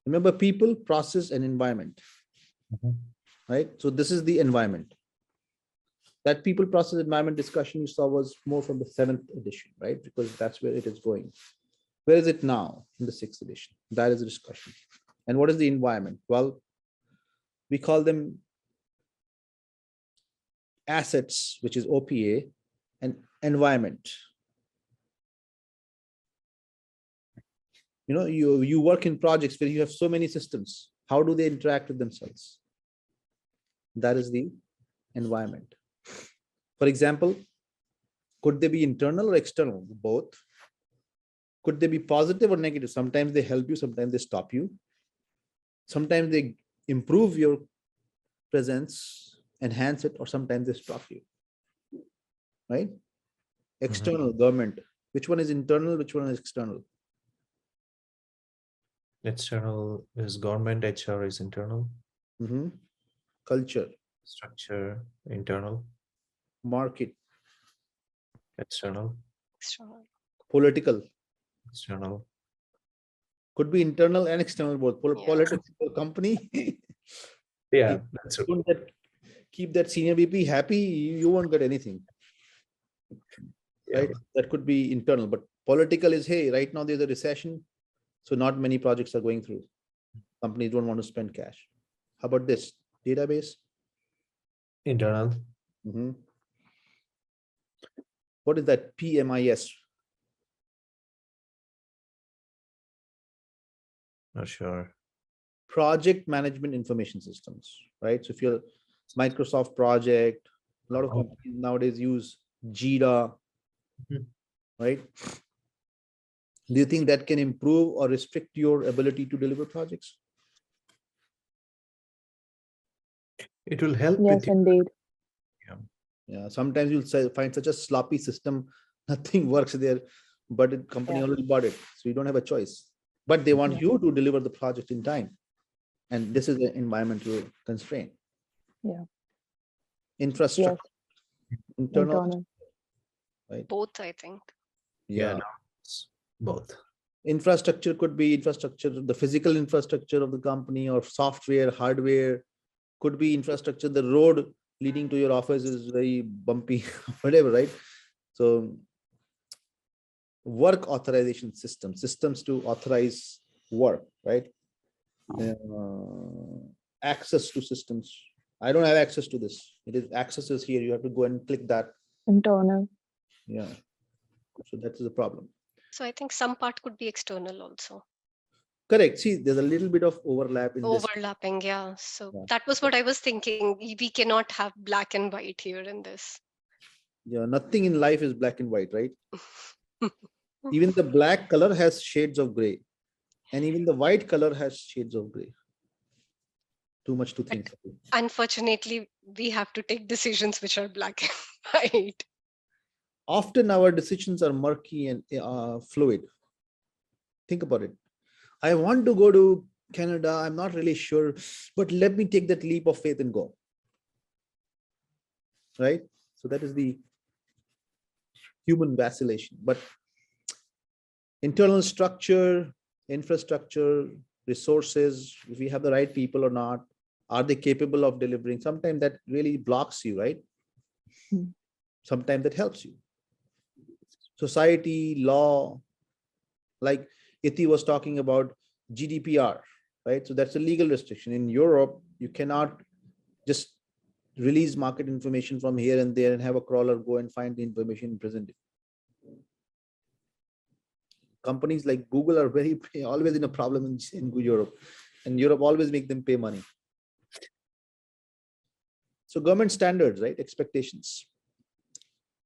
Remember people, process, and environment, right? So this is the environment. That people, process, environment discussion you saw was more from the 7th edition, right? Because that's where it is going. Where is it now in the 6th edition? That is the discussion. And what is the environment? Well, we call them assets, which is OPA, and environment. You know, you work in projects where you have so many systems. How do they interact with themselves? That is the environment. For example, could they be internal or external? Both. Could they be positive or negative? Sometimes they help you, sometimes they stop you. Sometimes they improve your presence, enhance it, or sometimes they stop you. Right? External, government. Which one is internal? Which one is external? External is government, HR is internal. Culture. Structure, internal. Market. External. Political. External. Could be internal and external both. Political company. Yeah, that's true. Keep that senior VP happy, you won't get anything. Right? That could be internal, but political is, hey, right now there's a recession, so not many projects are going through. Companies don't want to spend cash. How about this? Database? Internal. What is that? PMIS? Not sure. Project Management Information Systems, right? So if you're Microsoft project, a lot of companies nowadays use Jira, right? Do you think that can improve or restrict your ability to deliver projects? It will help. Yes, indeed. Yeah. Sometimes you'll find such a sloppy system, nothing works there, but the company already bought it, so you don't have a choice. But they want you to deliver the project in time, and this is the environmental constraint. Infrastructure. Internal. Right. Both, I think. Yeah. Both. Infrastructure could be infrastructure, the physical infrastructure of the company, or software, hardware. Could be infrastructure. The road leading to your office is very bumpy, whatever, right? So work authorization systems to authorize work, right? Access to systems. I don't have access to this. It is access is here. You have to go and click that. Internal. Yeah. So that is the problem. So I think some part could be external also. Correct. See, there's a little bit of overlap in overlapping. Yeah. So that was what I was thinking. We cannot have black and white here in this. Yeah. Nothing in life is black and white, right? Even the black color has shades of gray, and even the white color has shades of gray. Too much to think. Unfortunately, we have to take decisions which are black and white. Often our decisions are murky and fluid. Think about it. I want to go to Canada. I'm not really sure, but let me take that leap of faith and go. Right? So that is the human vacillation. But internal structure, infrastructure, resources, if we have the right people or not, are they capable of delivering? Sometimes that really blocks you, right? Sometimes that helps you. Society, law, like Iti was talking about GDPR, right? So that's a legal restriction. In Europe, you cannot just release market information from here and there and have a crawler go and find the information and present it. Companies like Google are always in a problem in Europe, and Europe always make them pay money. So government standards, right? Expectations.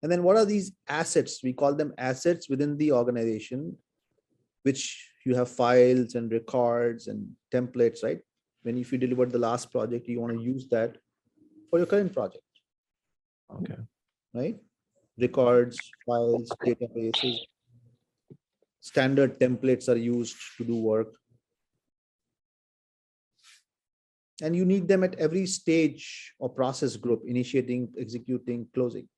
And then what are these assets? We call them assets within the organization, which you have files and records and templates, right? If you delivered the last project, you want to use that for your current project. Okay. Right? Records, files, databases, standard templates are used to do work. And you need them at every stage or process group: initiating, executing, closing.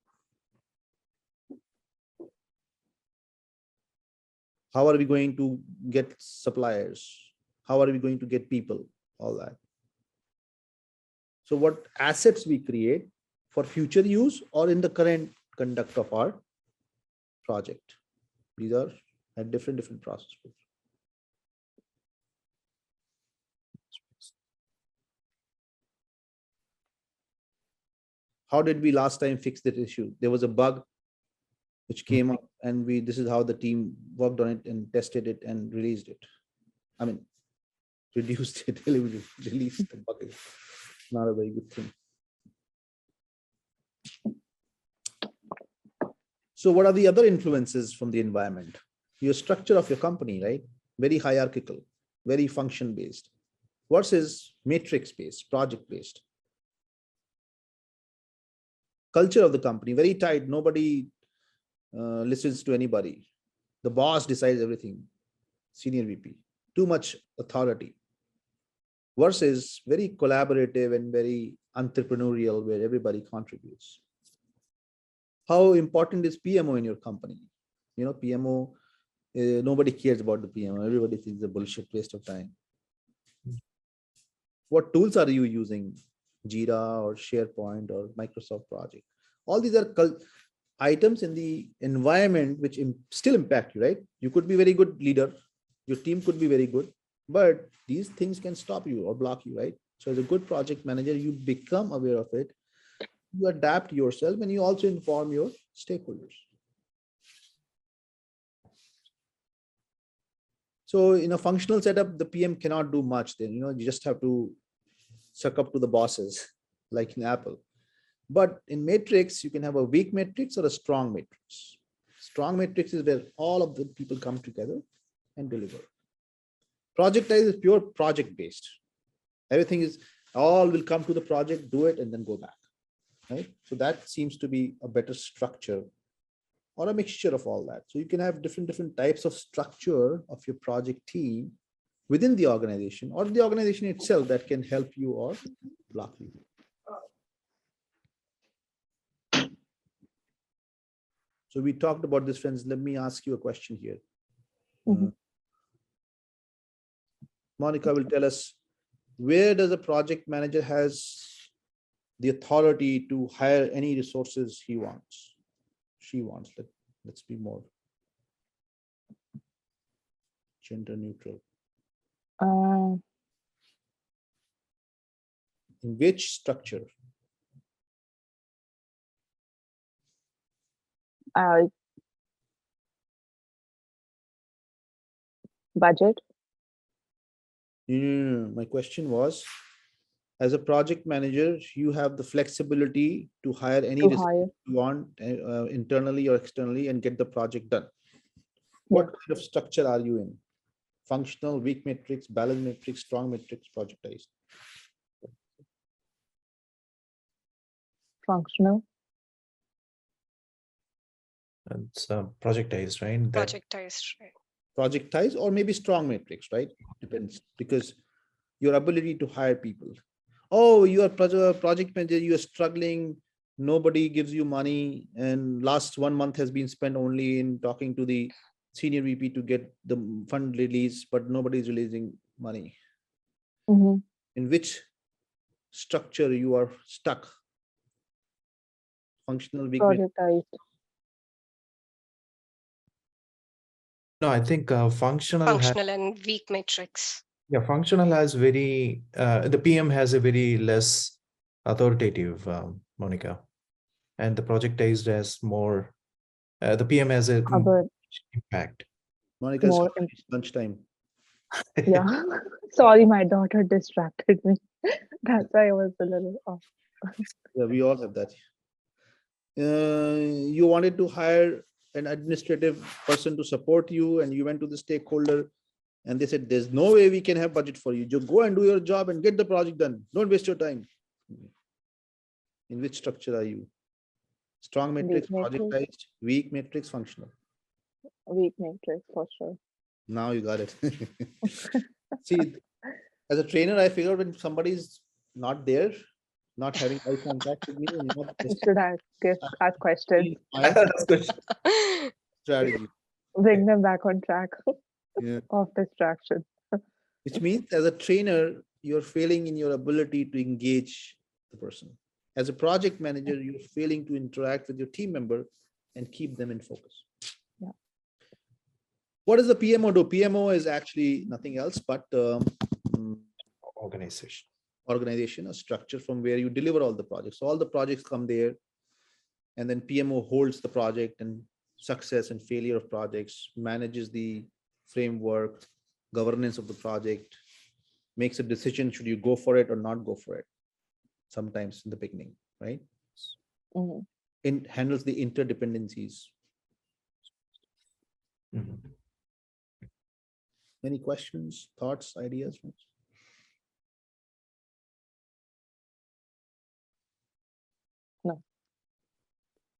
How are we going to get suppliers? How are we going to get people? All that. So what assets we create for future use or in the current conduct of our project. These are at different processes. How did we last time fix that issue? There was a bug which came up, and this is how the team worked on it and tested it and released it. I mean, reduced it, released the bug. Not a very good thing. So what are the other influences from the environment? Your structure of your company, right? Very hierarchical, very function-based versus matrix-based, project-based. Culture of the company, very tight. Nobody listens to anybody. The boss decides everything. Senior VP, too much authority. Versus very collaborative and very entrepreneurial, where everybody contributes. How important is PMO in your company? You know, PMO, nobody cares about the PMO. Everybody thinks it's a bullshit, waste of time. What tools are you using? Jira or SharePoint or Microsoft Project? All these are items in the environment which still impact you, right? You could be very good leader. Your team could be very good, but these things can stop you or block you, right? So as a good project manager, you become aware of it. You adapt yourself and you also inform your stakeholders. So in a functional setup, the PM cannot do much then, you just have to suck up to the bosses like in Apple. But in matrix, you can have a weak matrix or a strong matrix. Strong matrix is where all of the people come together and deliver. Projectize is pure project based. Everything is all will come to the project, do it, and then go back. Right? So that seems to be a better structure or a mixture of all that. So you can have different types of structure of your project team within the organization or the organization itself that can help you or block you. So we talked about this, friends. Let me ask you a question here. Monica will tell us, where does a project manager has the authority to hire any resources he wants? She wants. Let's be more gender neutral. In which structure? Budget. No. My question was, as a project manager, you have the flexibility to hire any resource you want internally or externally and get the project done. What kind of structure are you in? Functional, weak matrix, balanced matrix, strong matrix, projectized? Functional. It's projectized, right? Projectized, right? Projectized or maybe strong matrix, right? Depends, because your ability to hire people. Oh, you are project manager, you are struggling, nobody gives you money, and last 1 month has been spent only in talking to the senior VP to get the fund release, but nobody is releasing money. In which structure you are stuck? Functional, weak matrix? Projectized. No, I think functional and weak matrix. Yeah, functional has very, the PM has a very less authoritative, Monica, and the projectized has more, the PM has a impact. Monica's lunchtime. Yeah, sorry, my daughter distracted me. That's why I was a little off. Yeah, we all have that. You wanted to hire an administrative person to support you, and you went to the stakeholder and they said, there's no way we can have budget for you. Just go and do your job and get the project done. Don't waste your time. In which structure are you? Strong matrix, projectized, weak matrix, functional? Weak matrix for sure. Now you got it. See, as a trainer, I figured when somebody's not there, not having eye contact with me, and you should ask questions. Strategy. Bring them back on track Yeah. of distraction. which means as a trainer, you're failing in your ability to engage the person. As a project manager, you're failing to interact with your team member and keep them in focus. Yeah. What does the PMO do? PMO is actually nothing else but organization, a structure from where you deliver all the projects. So all the projects come there, and then PMO holds the project and success and failure of projects, manages the framework, governance of the project, makes a decision, should you go for it or not go for it, sometimes in the beginning, right? Mhm. It handles the interdependencies. Mhm. Any questions, thoughts, ideas?